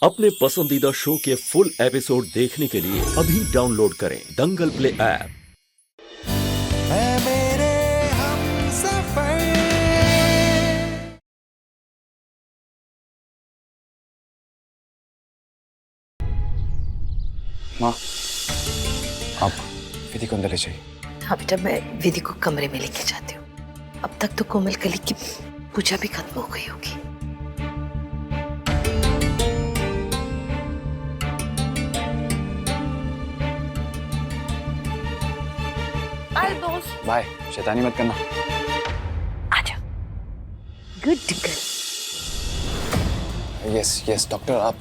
अपने पसंदीदा शो के फुल एपिसोड देखने के लिए अभी डाउनलोड करें दंगल प्ले ऐप। है मेरे हमसफर। माँ, आप विधि को अंदर ले जाइए। हाँ बेटा, मैं विधि को कमरे में लेके जाती हूँ। अब तक तो कोमल कली की पूजा भी खत्म हो गई होगी। बाय दोस्त। बाय, शैतानी मत करना। आजा। Good girl. यस डॉक्टर, आप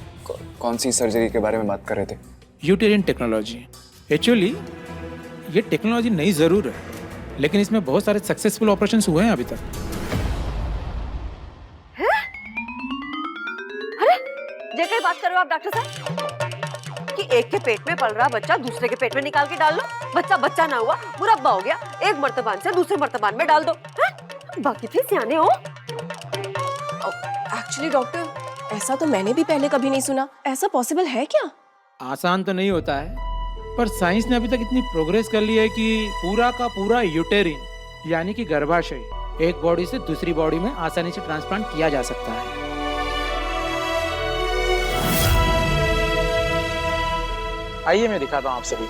कौन सी सर्जरी के बारे में बात कर रहे थे? यूटेरिन टेक्नोलॉजी। एक्चुअली ये टेक्नोलॉजी नई ज़रूर है, लेकिन इसमें बहुत सारे सक्सेसफुल ऑपरेशंस हुए हैं अभी तक। अरे जैसे बात कर रहे हो आप डॉक्टर साहब कि एक के पेट में पल रहा बच्चा दूसरे के पेट में निकाल के डाल लो। बच्चा ना हुआ, मुरब्बा हो गया, एक मर्तबान से दूसरे मर्तबान में डाल दो। बाकी फिर सियाने हो। एक्चुअली डॉक्टर, ऐसा तो मैंने भी पहले कभी नहीं सुना। ऐसा पॉसिबल है क्या? आसान तो नहीं होता है, पर साइंस ने अभी तक इतनी प्रोग्रेस कर ली है कि पूरा का पूरा यूटेरिन यानी कि गर्भाशय एक बॉडी से दूसरी बॉडी में आसानी से ट्रांसप्लांट किया जा सकता है। आइए मैं दिखाता हूँ आप सभी।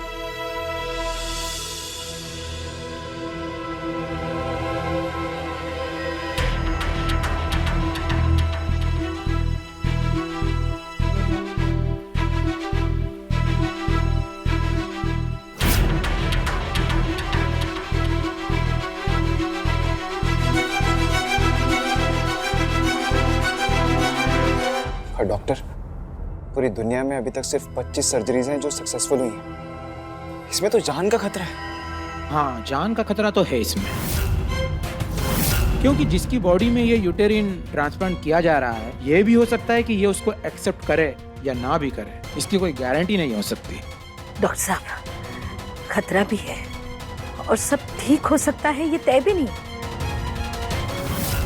और डॉक्टर, पूरी दुनिया में अभी तक सिर्फ 25 सर्जरीज हैं जो सक्सेसफुल हुई हैं। इसमें तो जान का खतरा है। हाँ, जान का खतरा तो है इसमें, क्योंकि जिसकी बॉडी में ये यूटेरिन ट्रांसप्लांट किया जा रहा है, ये भी हो सकता है कि ये उसको एक्सेप्ट करे या ना भी करे। इसकी कोई गारंटी नहीं हो सकती। डॉक्टर साहब, खतरा भी है और सब ठीक हो सकता है, ये तय भी नहीं।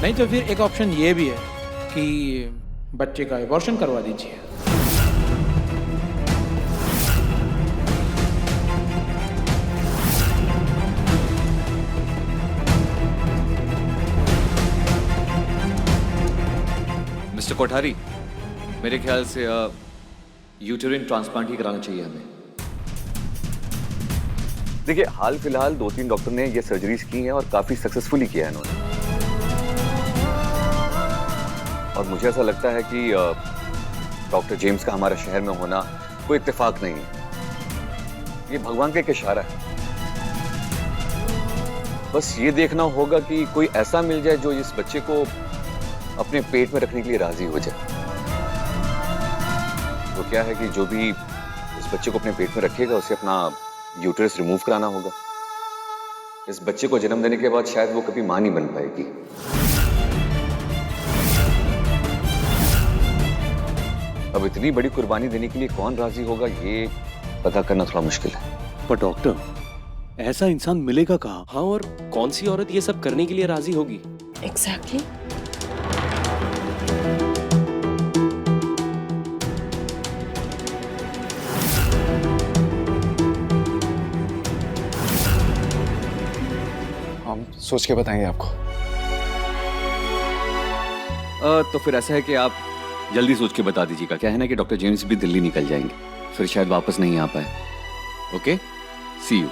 नहीं तो फिर एक ऑप्शन ये भी है कि बच्चे का एबॉर्शन करवा दीजिए। मिस्टर कोठारी, मेरे ख्याल से यूटेरिन ट्रांसप्लांट ही कराना चाहिए हमें। देखिए, हाल फिलहाल 2-3 डॉक्टर ने ये सर्जरीज की हैं और काफी सक्सेसफुली किया है इन्होंने। और मुझे ऐसा लगता है कि डॉक्टर जेम्स का हमारे शहर में होना कोई इत्तेफाक नहीं है, ये भगवान का एक इशारा है। बस ये देखना होगा कि कोई ऐसा मिल जाए जो इस बच्चे को अपने पेट में रखने के लिए राजी हो जाए। तो क्या है कि जो भी इस बच्चे को अपने पेट में रखेगा उसे अपना यूटेरस रिमूव कराना होगा। इस बच्चे को जन्म देने के बाद शायद वो कभी मां नहीं बन पाएगी। अब इतनी बड़ी कुर्बानी देने के लिए कौन राजी होगा, ये पता करना थोड़ा मुश्किल है। पर डॉक्टर, ऐसा इंसान मिलेगा कहाँ? हाँ, और कौन सी औरत ये सब करने के लिए राजी होगी? एग्जैक्टली। हम सोच के बताएंगे आपको। तो फिर ऐसा है कि आप जल्दी सोच के बता दीजिएगा। क्या है ना कि डॉक्टर जेम्स भी दिल्ली निकल जाएंगे, फिर शायद वापस नहीं आ पाए। Okay, see you.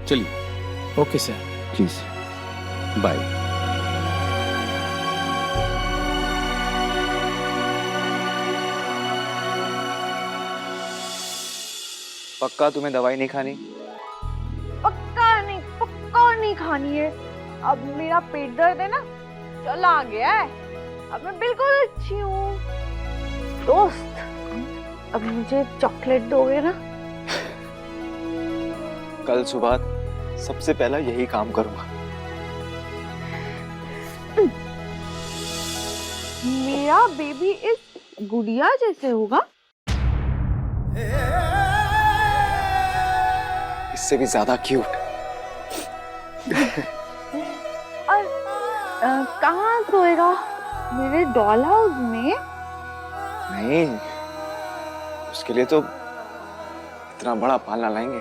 चलिए। Okay sir. Please, bye. पक्का तुम्हें दवाई नहीं खानी? पक्का नहीं खानी है। अब मेरा पेट दर्द है ना, चला गया है। अब मैं बिल्कुल अच्छी हूँ। दोस्त, अब मुझे चॉकलेट दोगे ना? कल सुबह सबसे पहला यही काम करूंगा। मेरा बेबी इस गुड़िया जैसे होगा? इससे भी ज्यादा क्यूट। और कहाँ सोएगा? मेरे डॉल हाउस में? नहीं, उसके लिए तो इतना बड़ा पालना लाएंगे।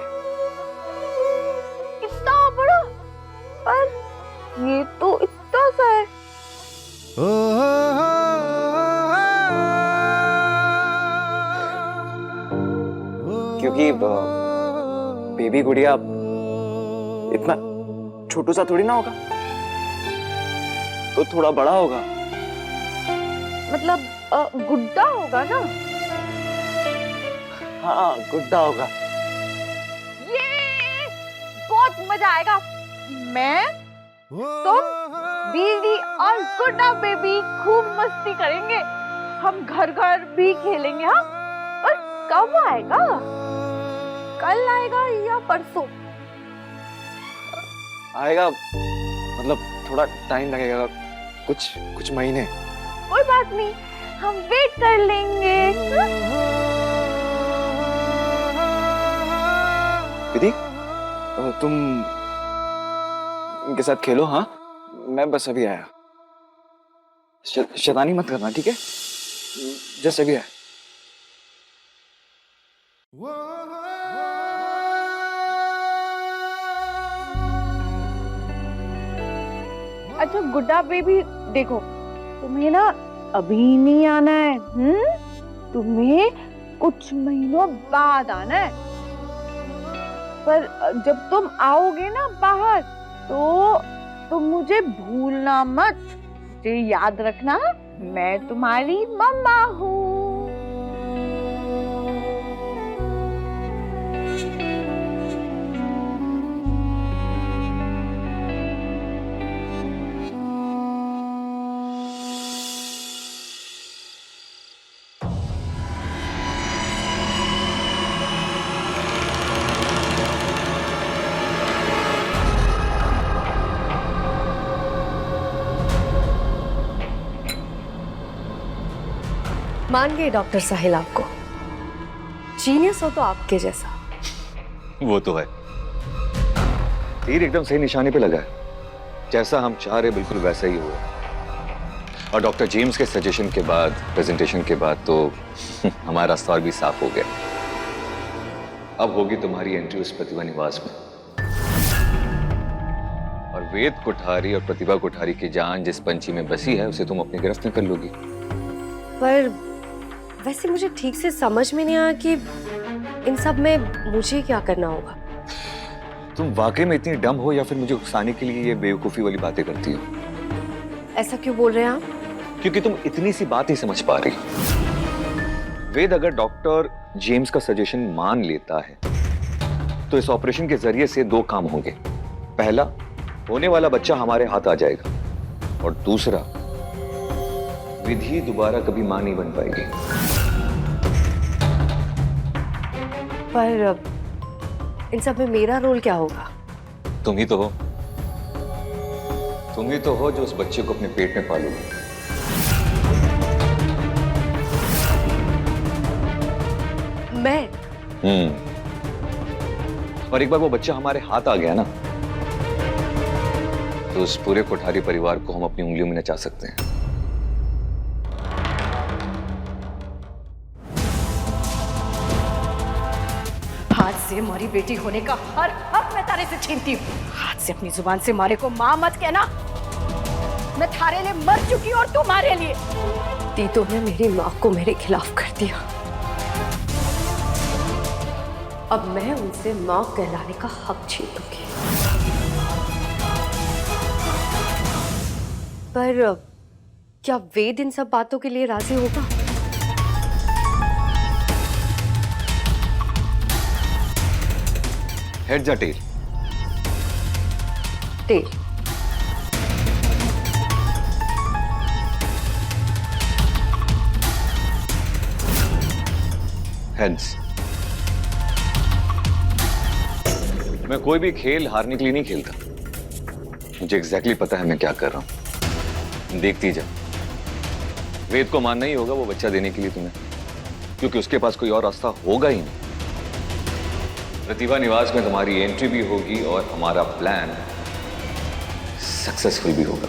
इतना बड़ा? पर ये तो इतना सा है। क्योंकि बेबी गुड़िया इतना छोटू सा थोड़ी ना होगा, तो थोड़ा बड़ा होगा। मतलब गुड्डा होगा ना? हाँ, गुड्डा होगा। ये बहुत मजा आएगा। मैं, तुम, दीदी और गुड्डा बेबी खूब मस्ती करेंगे। हम घर घर भी खेलेंगे। हाँ, और कब आएगा? कल आएगा या परसों? आएगा, मतलब थोड़ा टाइम लगेगा, कुछ महीने। कोई बात नहीं, हम वेट कर लेंगे। दीदी, तुम इनके साथ खेलो। हाँ, मैं बस अभी आया। शैतानी मत करना, ठीक है? जस्ट अभी आया। अच्छा गुड्डा बेबी, देखो तुम्हें ना अभी नहीं आना है, तुम्हें कुछ महीनों बाद आना है। पर जब तुम आओगे ना बाहर, तो तुम मुझे भूलना मत। मुझे याद रखना, मैं तुम्हारी मम्मा हूँ। मान गए डॉक्टर साहिल आपको। जीनियस हो तो आपके जैसा। वो तो है, तीर एकदम सही निशाने पे लगा है। जैसा हम चाह रहे बिल्कुल वैसा ही हुआ। और डॉक्टर जेम्स के सजेशन के बाद, प्रेजेंटेशन के बाद तो हमारा रास्ता और भी साफ हो गया। अब होगी तुम्हारी एंट्री उस प्रतिभा निवास में, और वेद कोठारी और प्रतिभा कोठारी की जान जिस पंछी में बसी है, उसे तुम अपनी गिरफ्त में कर लोगी। पर वैसे मुझे ठीक से समझ में नहीं आया कि इन सब में मुझे क्या करना होगा। तुम वाकई में इतनी डम हो या फिर मुझे उकसाने के लिए ये बेवकूफी वाली बातें करती हो? ऐसा क्यों बोल रहे हैं आप? क्योंकि तुम इतनी सी बात ही समझ पा रही। वेद अगर डॉक्टर जेम्स का सजेशन मान लेता है, तो इस ऑपरेशन के जरिए से दो काम होंगे। पहला, होने वाला बच्चा हमारे हाथ आ जाएगा, और दूसरा, विधि दोबारा कभी मां नहीं बन पाएगी। पर इन सब में मेरा रोल क्या होगा? तुम ही तो हो। तुम ही तो हो जो उस बच्चे को अपने पेट में पालोगे। मैं? और एक बार वो बच्चा हमारे हाथ आ गया ना, तो उस पूरे कोठारी परिवार को हम अपनी उंगलियों में नचा सकते हैं। हाथ से मारी बेटी होने का हर हक मैं तारे से छीनती हूँ। हाथ से अपनी जुबान से मारे को माँ मत कहना। मैं थारे लिए मर चुकी हूँ और तुम्हारे लिए। तीतों ने मेरी माँ को मेरे खिलाफ कर दिया। अब मैं उनसे माँ कहलाने का हक छीन लूंगी। पर क्या वेद इन सब बातों के लिए राजी होगा? हेड्स या टेल? टेल। हेड्स। मैं कोई भी खेल हारने के लिए नहीं खेलता। मुझे एग्जैक्टली पता है मैं क्या कर रहा हूं। देखती जा। वेद को मानना ही होगा वो बच्चा देने के लिए तुम्हें, क्योंकि उसके पास कोई और रास्ता होगा ही नहीं। प्रतिभा निवास में तुम्हारी एंट्री भी होगी और हमारा प्लान सक्सेसफुल भी होगा।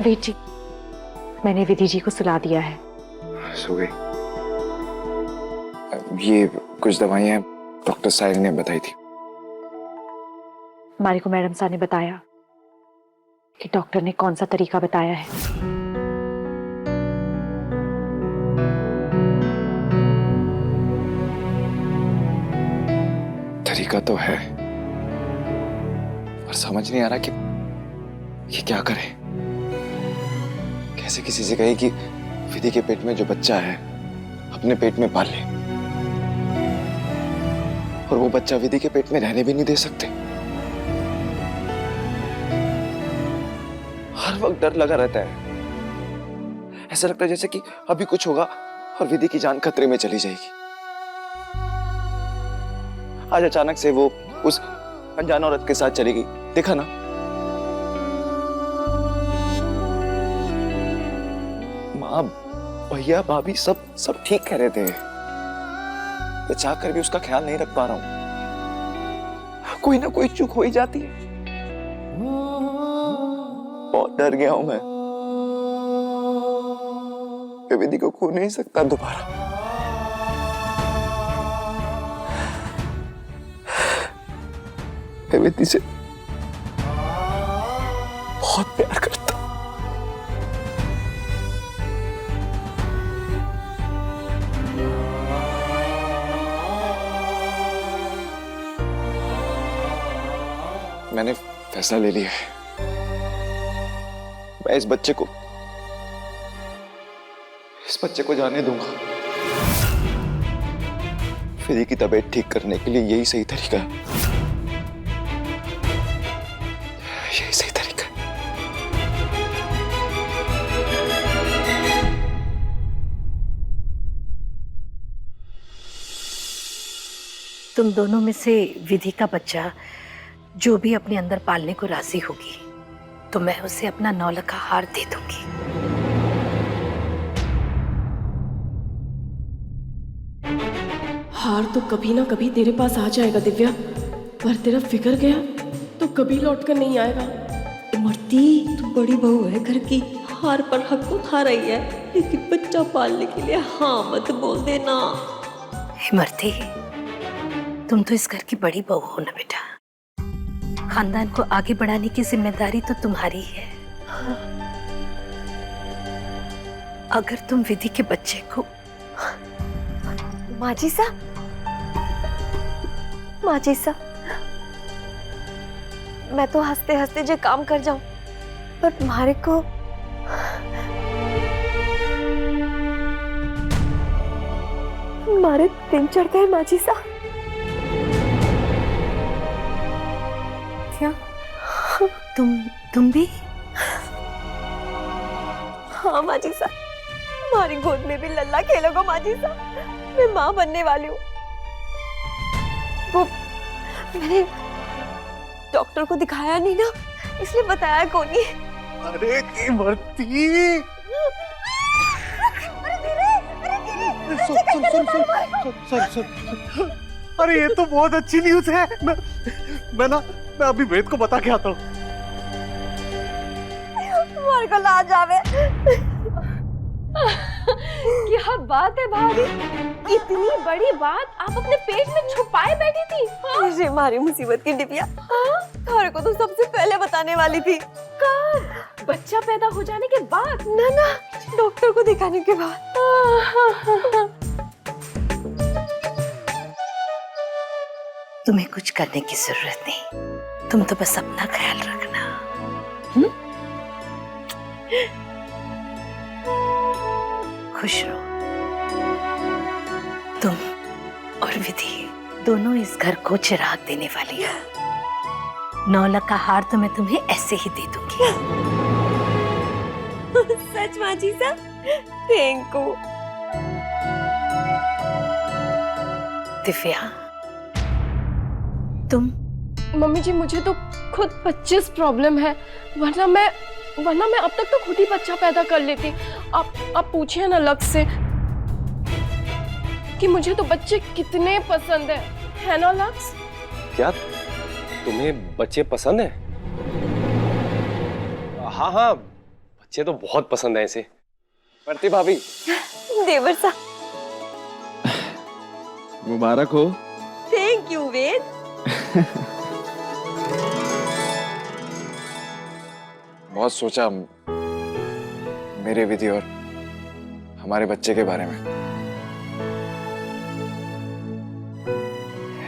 बेटी, मैंने विधि जी को सुला दिया है। सो गई। ये कुछ दवाइयाँ डॉक्टर साहिल ने बताई थी। हमारे को मैडम साहब ने बताया कि डॉक्टर ने कौन सा तरीका बताया है। तरीका तो है, पर समझ नहीं आ रहा कि ये क्या करे। कैसे किसी से कहे कि विधि के पेट में जो बच्चा है अपने पेट में पाल ले, और वो बच्चा विधि के पेट में रहने भी नहीं दे सकते। हर वक्त डर लगा रहता है। ऐसा लगता है जैसे कि अभी कुछ होगा और विधि की जान खतरे में चली जाएगी। आज अचानक से वो उस अनजान औरत के साथ चली गई, देखा ना। माँ, भैया, भाभी सब ठीक कह रहे थे। मैं चाहकर भी उसका ख्याल नहीं रख पा रहा हूं। कोई ना कोई चूक हो ही जाती है। बहुत डर गया हूं मैं विधि को खो नहीं सकता दोबारा। विधि से बहुत प्यार करता। मैंने फैसला ले लिया है। मैं इस बच्चे को जाने दूंगा। विधि की तबीयत ठीक करने के लिए यही सही तरीका है। यही सही तरीका है। तुम दोनों में से विधि का बच्चा जो भी अपने अंदर पालने को राजी होगी तो मैं उसे अपना 9 लाख का हार दे दूंगी। हार तो कभी ना कभी तेरे पास आ जाएगा दिव्या, पर तेरा फिकर गया तो कभी लौट कर नहीं आएगा। इमरती, तू बड़ी बहू है घर की, हार पर हक तो था रही है, लेकिन बच्चा पालने के लिए हाँ मत बोल देना। इमरती, तुम तो इस घर की बड़ी बहू हो ना बेटा। खानदान को आगे बढ़ाने की जिम्मेदारी तो तुम्हारी है। अगर तुम विधि के बच्चे को माजी साहब, मैं तो हंसते हंसते जो काम कर जाऊं, पर तुम्हारे को मारे दिन चढ़ गए माजी साहब। क्या तुम भी? हाँ माजी साहब, हमारी गोद में भी लल्ला खेलोगे माजी साहब। मैं माँ बनने वाली हूँ। वो मैंने डॉक्टर को दिखाया नहीं ना, इसलिए बताया कौन नहीं। अरे इमरती, सुन। अरे ये तो बहुत अच्छी न्यूज़ है। मैं अभी वेद को बता के आता हूँ। तुम्हारे को लाज आवे। क्या बात है भाभी, इतनी बड़ी बात आप अपने पेट में छुपाए बैठी थी। ये हमारी मुसीबत की डिबिया, तुम्हारे को तो सबसे पहले बताने वाली थी। कब? बच्चा पैदा हो जाने के बाद? ना, डॉक्टर को दिखाने के बाद। तुम्हें कुछ करने की जरूरत नहीं, तुम तो बस अपना ख्याल रखना। खुश रहो। तुम और विधि दोनों इस घर को चिराग देने वाली हो। 9 लाख का हार तो मैं तुम्हें ऐसे ही दे दूंगी। सच माजी साहब, थैंक यू। दिव्या, तुम? मम्मी जी, मुझे तो खुद 25 प्रॉब्लम है, वरना मैं अब तक तो खुद ही बच्चा पैदा कर लेती। आप पूछिए ना लक्ष्य से कि मुझे तो बच्चे कितने पसंद है ना लक्ष्य? क्या तुम्हें बच्चे पसंद है? हाँ, बच्चे तो बहुत पसंद है इसे। प्रति भाभी देवर सा। मुबारक हो। थैंक यू वेद। बहुत सोचा मेरे विधि और हमारे बच्चे के बारे में।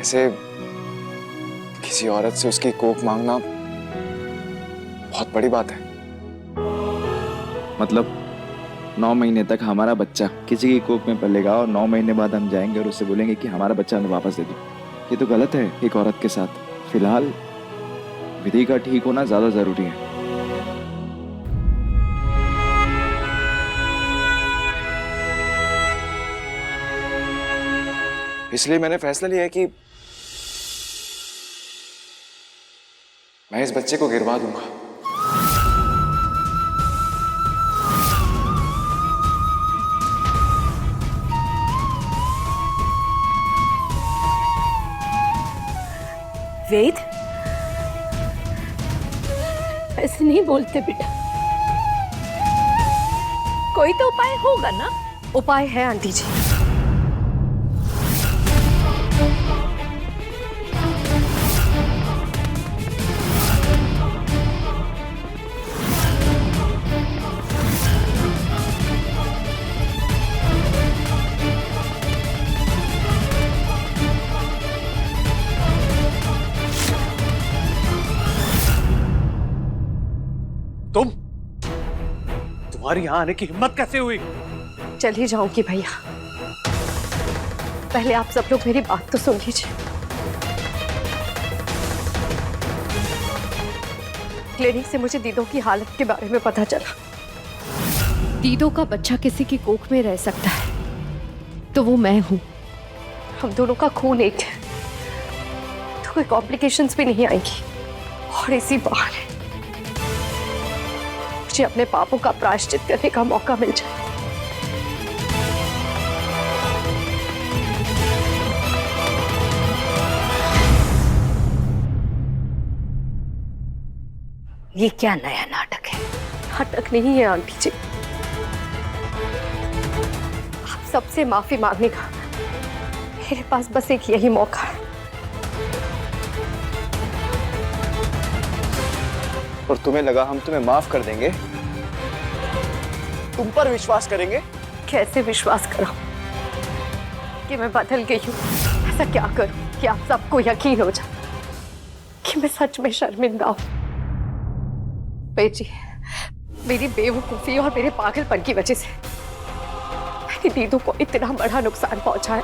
ऐसे किसी औरत से उसकी कोख मांगना बहुत बड़ी बात है। मतलब 9 महीने तक हमारा बच्चा किसी की कोख में पलेगा और 9 महीने बाद हम जाएंगे और उससे बोलेंगे कि हमारा बच्चा हमें वापस दे दो। ये तो गलत है एक औरत के साथ। फिलहाल विधि का ठीक होना ज्यादा जरूरी है। इसलिए मैंने फैसला लिया है कि मैं इस बच्चे को गिरवा दूंगा। वेद, ऐसे नहीं बोलते बेटा। कोई तो उपाय होगा ना? उपाय है आंटी जी। तुम्हारी यहाँ आने की हिम्मत कैसे हुई? चली जाऊंगी भैया, पहले आप सब लोग मेरी बात तो सुन लीजिए। क्लिनिक से मुझे दीदो की हालत के बारे में पता चला। दीदो का बच्चा किसी की कोख में रह सकता है तो वो मैं हूं। हम दोनों का खून एक है तो कोई कॉम्प्लिकेशंस भी नहीं आएंगी। और इसी बहाने मुझे अपने पापों का प्रायश्चित करने का मौका मिल जाए। ये क्या नया नाटक है? नाटक नहीं है आंटी जी। आप सबसे माफी मांगने का मेरे पास बस एक यही मौका है। और तुम्हें लगा हम तुम्हें माफ कर देंगे? तुम पर विश्वास करेंगे? कैसे विश्वास कराऊं कि मैं बदल गई हूं? ऐसा क्या करूं कि आप सबको यकीन हो जाए कि मैं सच में शर्मिंदा हूं? बेटी, मेरी बेवकूफी और मेरे पागलपन की वजह से मैंने दीदू को इतना बड़ा नुकसान पहुंचाया,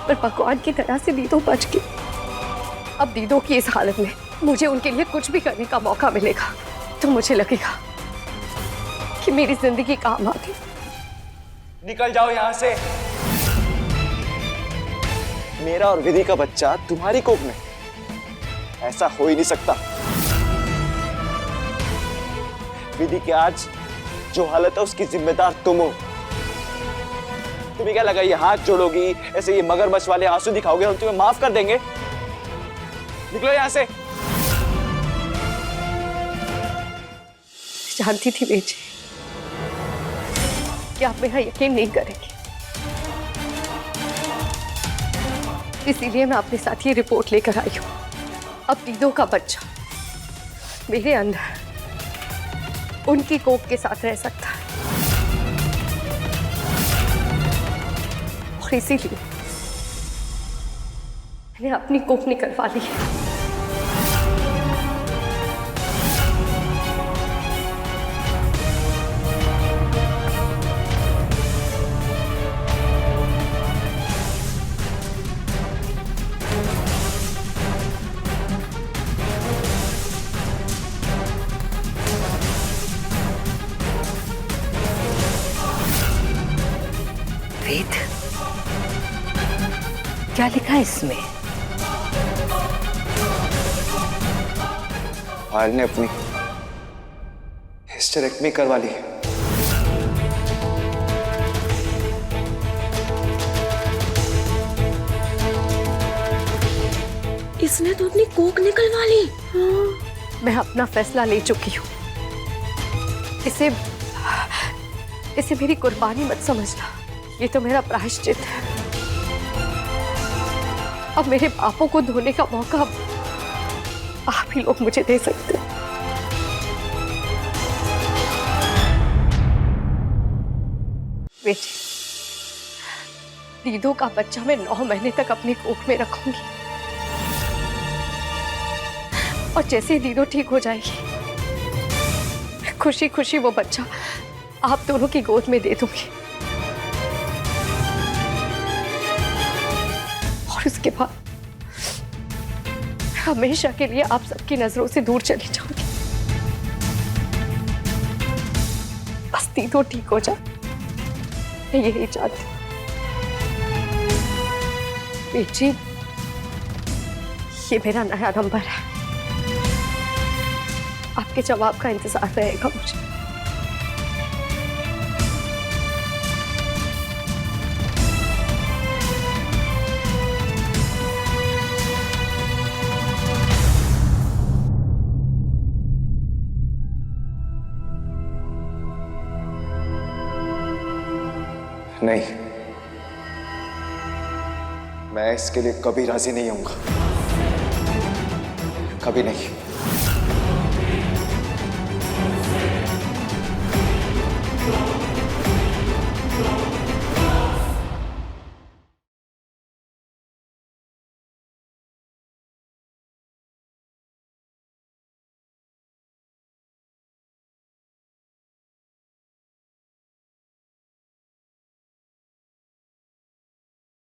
पर भगवान की तरह से दीदू बच गई। अब दीदू की इस हालत में मुझे उनके लिए कुछ भी करने का मौका मिलेगा तो मुझे लगेगा कि मेरी जिंदगी काम आ गई। निकल जाओ यहां से। मेरा और विधि का बच्चा तुम्हारी कोख में, ऐसा हो ही नहीं सकता। विधि की आज जो हालत है उसकी जिम्मेदार तुम हो। तुम्हें क्या लगा ये हाथ जोड़ोगी, ऐसे ये मगरमच्छ वाले आंसू दिखाओगे और तुम्हें माफ कर देंगे? निकलो यहां से। जानती थी बेटी कि आप मेरा यकीन नहीं करेंगे, इसीलिए मैं अपने साथ ये रिपोर्ट लेकर आई हूं। अब दीदो का बच्चा मेरे अंदर उनकी कोख के साथ रह सकता है और इसीलिए मैंने अपनी कोख निकलवा ली है। वेद, क्या लिखा है इसमें? पायल ने अपनी हिस्टेरेक्टमी करवा ली। इसने तो अपनी कोख निकलवा ली। हाँ, मैं अपना फैसला ले चुकी हूँ। इसे मेरी कुर्बानी मत समझना। ये तो मेरा प्रायश्चित है। अब मेरे पापों को धोने का मौका आप ही लोग मुझे दे सकते हैं। बेटी, दीदो का बच्चा मैं 9 महीने तक अपनी कोख में रखूंगी और जैसे ही दीदो ठीक हो जाएगी खुशी खुशी वो बच्चा आप दोनों की गोद में दे दूंगी और उसके बाद हमेशा के लिए आप सबकी नजरों से दूर चली जाऊंगी। बस दीदो ठीक हो जाए, मैं यही चाहती हूँ। बेटी, ये मेरा नया नंबर है, आपके जवाब का इंतजार रहेगा मुझे। नहीं, मैं इसके लिए कभी राजी नहीं होऊंगा, कभी नहीं।